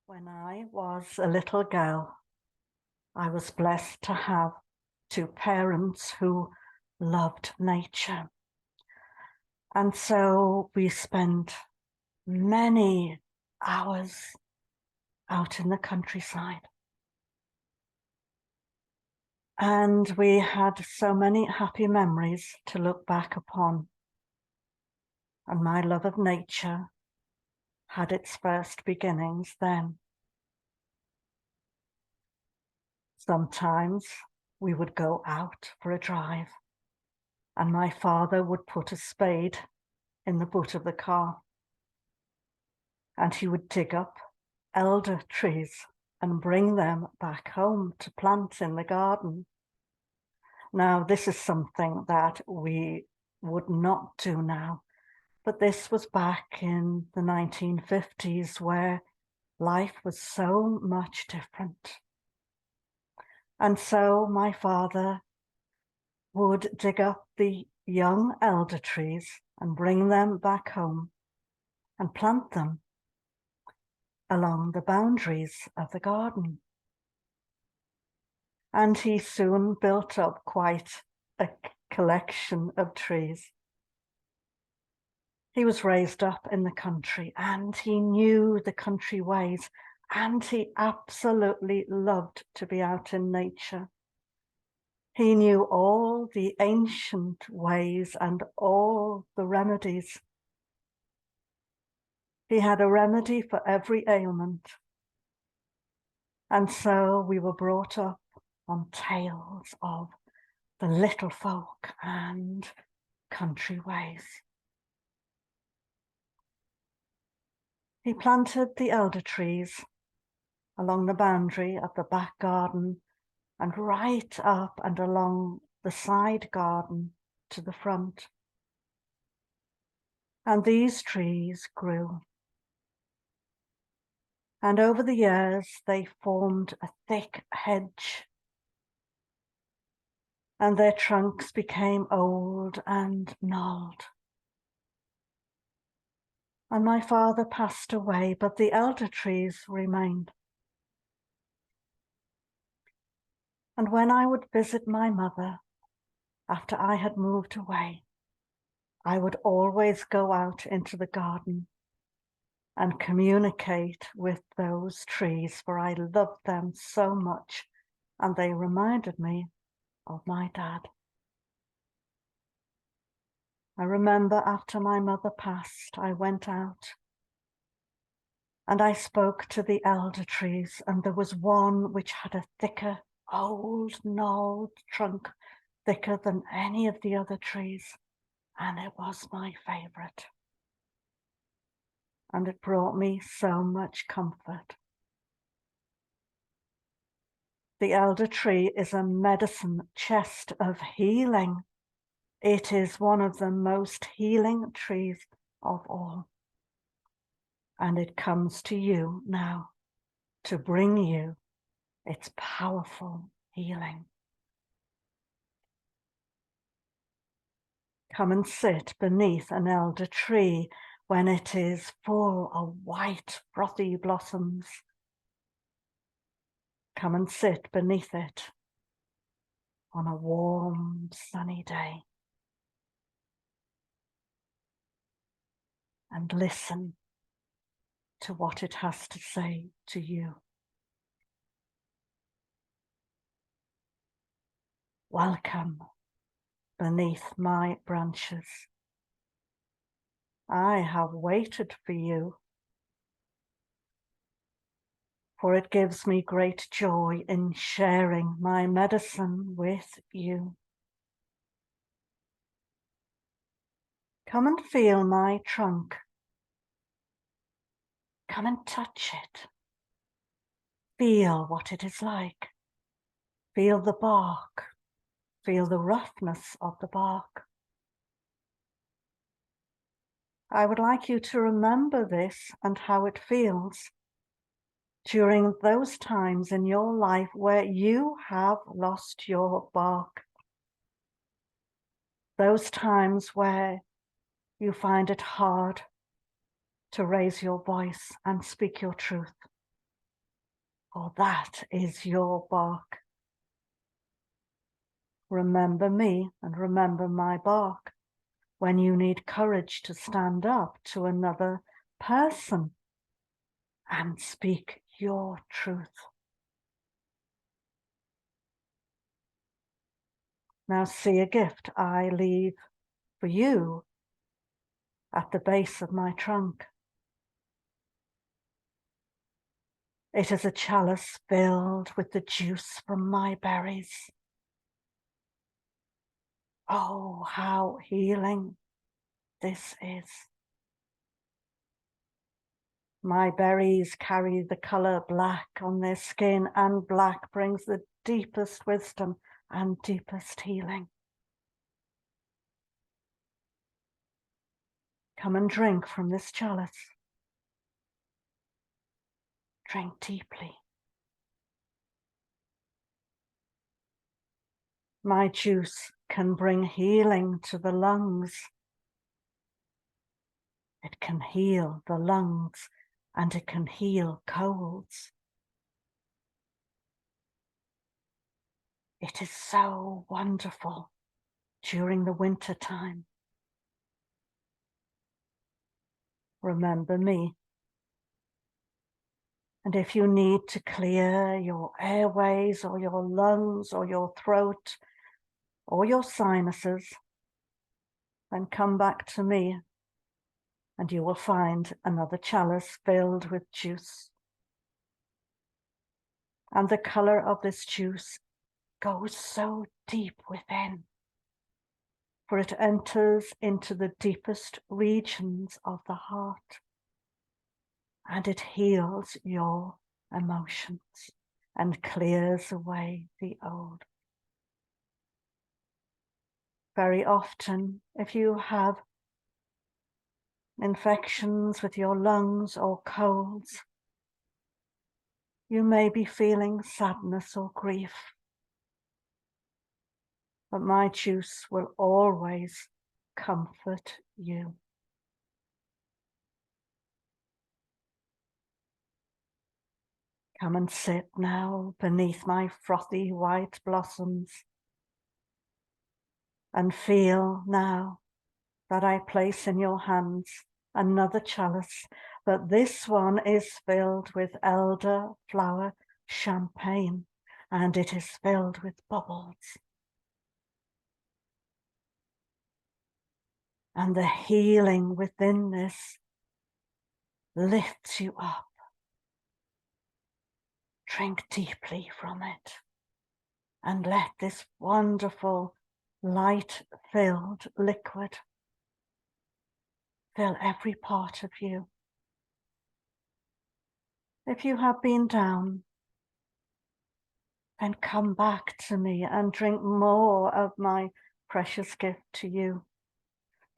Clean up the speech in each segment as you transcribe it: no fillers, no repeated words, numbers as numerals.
When I was a little girl, I was blessed to have two parents who loved nature. And so we spent many hours out in the countryside. And we had so many happy memories to look back upon. And my love of nature had its first beginnings then. Sometimes we would go out for a drive, and my father would put a spade in the boot of the car, and he would dig up elder trees and bring them back home to plant in the garden. Now, this is something that we would not do now, but this was back in the 1950s, where life was so much different. And so my father would dig up the young elder trees and bring them back home and plant them along the boundaries of the garden. And he soon built up quite a collection of trees. He was raised up in the country, and he knew the country ways, and he absolutely loved to be out in nature. He knew all the ancient ways and all the remedies. He had a remedy for every ailment. And so we were brought up on tales of the little folk and country ways. He planted the elder trees along the boundary of the back garden and right up and along the side garden to the front. And these trees grew. And over the years, they formed a thick hedge, and their trunks became old and gnarled. And my father passed away, but the elder trees remained. And when I would visit my mother after I had moved away, I would always go out into the garden and communicate with those trees, for I loved them so much, and they reminded me of my dad. I remember after my mother passed, I went out and I spoke to the elder trees, and there was one which had a thicker, old, gnarled trunk, thicker than any of the other trees, and it was my favorite. And it brought me so much comfort. The elder tree is a medicine chest of healing. It is one of the most healing trees of all. And it comes to you now to bring you its powerful healing. Come and sit beneath an elder tree when it is full of white, frothy blossoms. Come and sit beneath it on a warm, sunny day. And listen to what it has to say to you. Welcome beneath my branches. I have waited for you, for it gives me great joy in sharing my medicine with you. Come and feel my trunk. Come and touch it. Feel what it is like. Feel the bark. Feel the roughness of the bark. I would like you to remember this and how it feels during those times in your life where you have lost your bark. Those times where you find it hard to raise your voice and speak your truth. for that is your bark. Remember me and remember my bark when you need courage to stand up to another person and speak your truth. Now see a gift I leave for you at the base of my trunk. It is a chalice filled with the juice from my berries. Oh, how healing this is. My berries carry the color black on their skin, and black brings the deepest wisdom and deepest healing. Come and drink from this chalice. Drink deeply. My juice can bring healing to the lungs. It can heal the lungs, and it can heal colds. It is so wonderful during the winter time. Remember me. And if you need to clear your airways or your lungs or your throat or your sinuses, then come back to me and you will find another chalice filled with juice. And the color of this juice goes so deep within, for it enters into the deepest regions of the heart, and it heals your emotions and clears away the old. Very often, if you have infections with your lungs or colds, you may be feeling sadness or grief, but my juice will always comfort you. Come and sit now beneath my frothy white blossoms and feel now that I place in your hands another chalice, but this one is filled with elderflower champagne, and it is filled with bubbles. And the healing within this lifts you up. Drink deeply from it and let this wonderful light-filled liquid fill every part of you. If you have been down, then come back to me and drink more of my precious gift to you,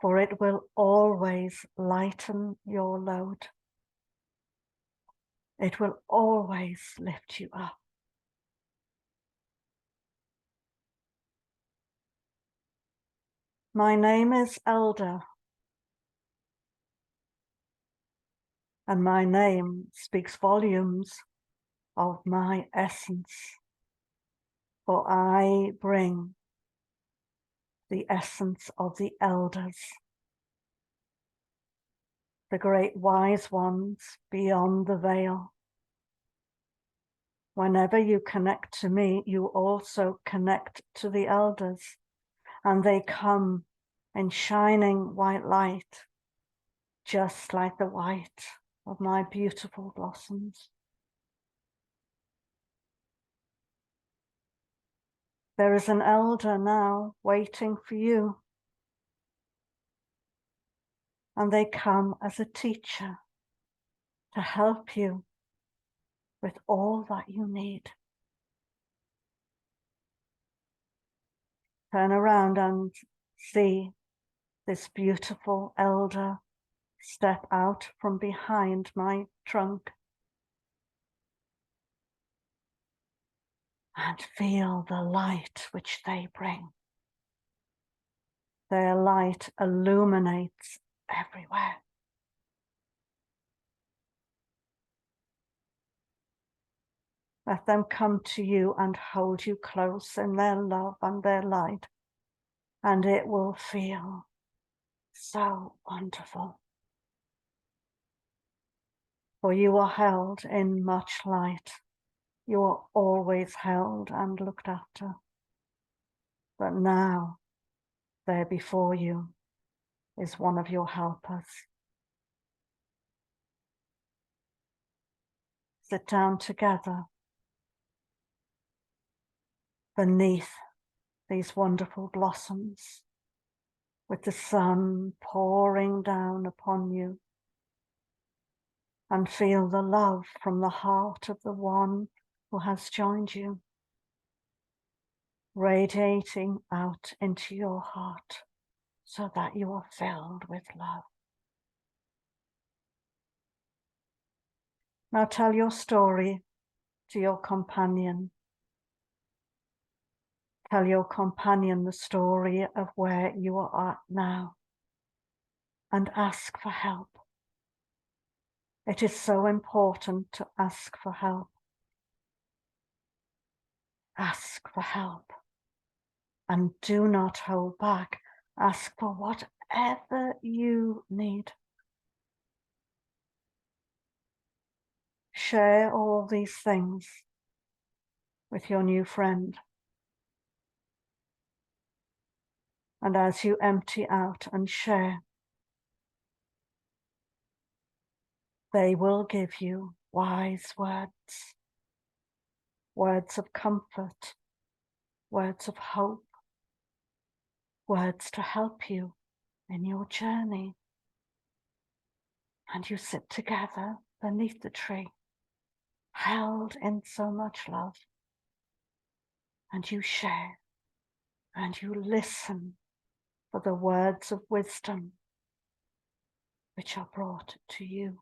for it will always lighten your load. It will always lift you up. My name is Elder, and my name speaks volumes of my essence, for I bring the essence of the elders, the great wise ones beyond the veil. Whenever you connect to me, you also connect to the elders, and they come in shining white light, just like the white of my beautiful blossoms. There is an elder now waiting for you, and they come as a teacher to help you with all that you need. Turn around and see this beautiful elder step out from behind my trunk and feel the light which they bring. Their light illuminates everywhere. Let them come to you and hold you close in their love and their light, and it will feel so wonderful. For you are held in much light. You are always held and looked after. But now, there before you is one of your helpers. Sit down together beneath these wonderful blossoms, with the sun pouring down upon you, and feel the love from the heart of the one who has joined you, radiating out into your heart so that you are filled with love. Now tell your story to your companion. Tell your companion the story of where you are at now, and ask for help. It is so important to ask for help. Ask for help, and do not hold back. Ask for whatever you need. Share all these things with your new friend. And as you empty out and share, they will give you wise words, words of comfort, words of hope, words to help you in your journey. And you sit together beneath the tree, held in so much love, and you share and you listen for the words of wisdom which are brought to you.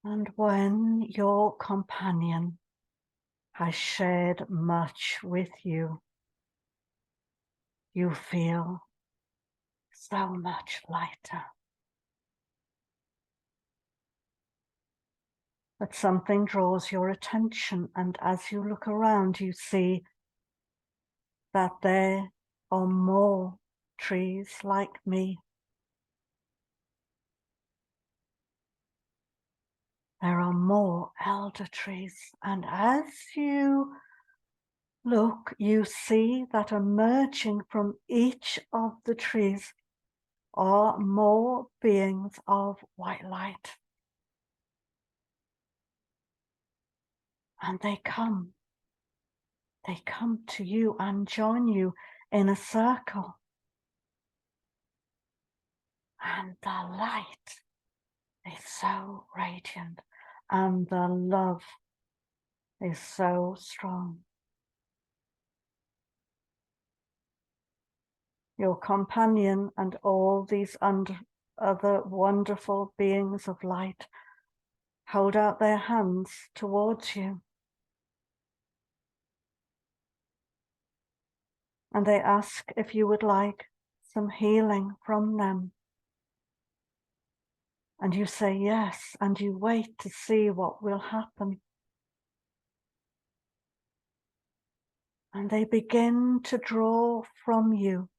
And when your companion has shared much with you, you feel so much lighter. But something draws your attention, and as you look around, you see that there are more trees like me. There are more elder trees, and as you look, you see that emerging from each of the trees are more beings of white light. And they come to you and join you in a circle. And the light is so radiant, and the love is so strong. Your companion and all these other wonderful beings of light hold out their hands towards you. And they ask if you would like some healing from them. And you say yes, and you wait to see what will happen. And they begin to draw from you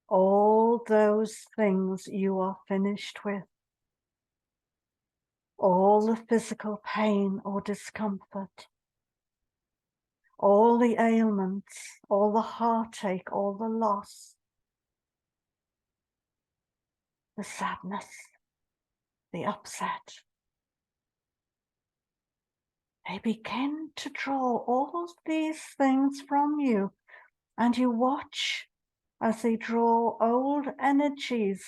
all those things you are finished with, all the physical pain or discomfort, all the ailments, all the heartache, all the loss, the sadness, the upset. They begin to draw all these things from you, and you watch as they draw old energies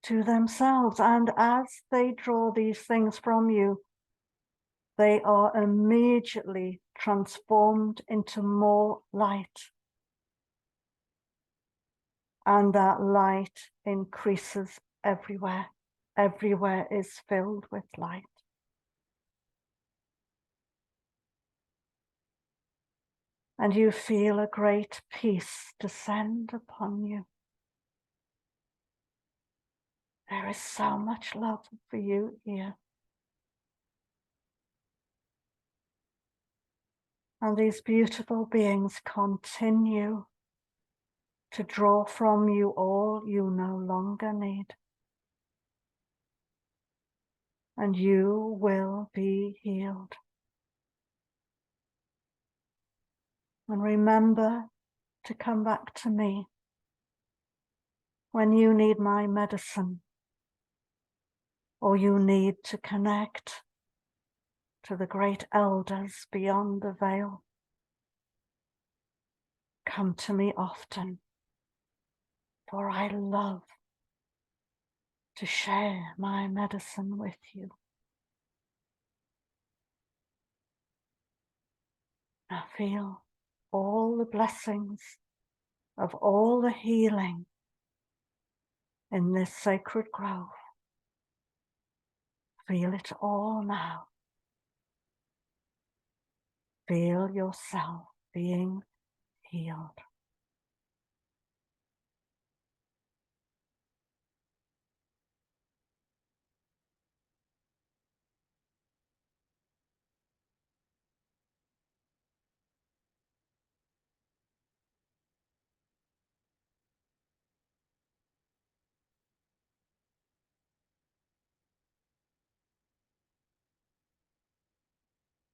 to themselves. And as they draw these things from you, they are immediately transformed into more light. And that light increases everywhere. Everywhere is filled with light. And you feel a great peace descend upon you. There is so much love for you here. And these beautiful beings continue to draw from you all you no longer need. And you will be healed. And remember to come back to me when you need my medicine, or you need to connect to the great elders beyond the veil. Come to me often, for I love to share my medicine with you. Now feel all the blessings of all the healing in this sacred grove. Feel it all now. Feel yourself being healed.